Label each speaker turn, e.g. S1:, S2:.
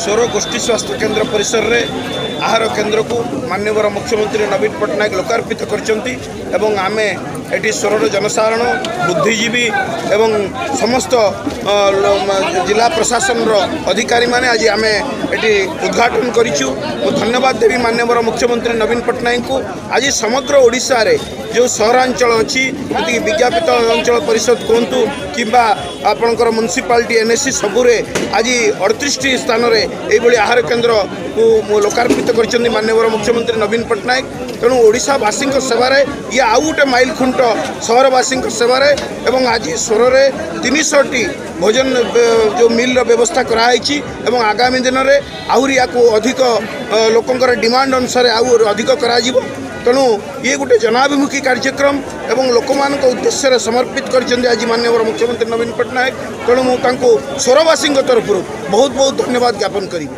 S1: सोर गोष्ठी स्वास्थ्य केन्द्र परिसर में आहार केन्द्र को माननीय मुख्यमंत्री नवीन पट्टनायक लोकार्पित कर आमे एटी सोर जनसाधारण बुद्धिजीवी एवं समस्त जिला प्रशासन अधिकारी माने आज आमे एटी उद्घाटन करिछु। धन्यवाद देवी माननीय मुख्यमंत्री नवीन पट्टनायक को। आज समग्र ओडिशा रे जो सहरांचल अच्छी विज्ञापित अंचल परिषद कहतु कि आपणकर म्युनिसिपालिटी एनएससी सबुरे आज 38 स्थान में यही आहार केन्द्र को लोकार्पित कर माननीय मुख्यमंत्री नवीन पट्टनायक। तेणु ओडिशावासी सेवार ये आउ गोटे माइल खुंट सहरवासी सेवार एवं आज सोर 300टी भोजन जो मिल व्यवस्था कराई एवं आगामी दिन में आहरी या अधिक लोकंर डिमांड अनुसार आउ अधिक करा तेणु ये गोटे जनाभिमुखी कार्यक्रम एवं लोकमान उद्देश्य समर्पित कर आज माननीय मुख्यमंत्री नवीन पट्टनायक। तेणु मुझे सोरवासी तरफ बहुत बहुत धन्यवाद ज्ञापन करी।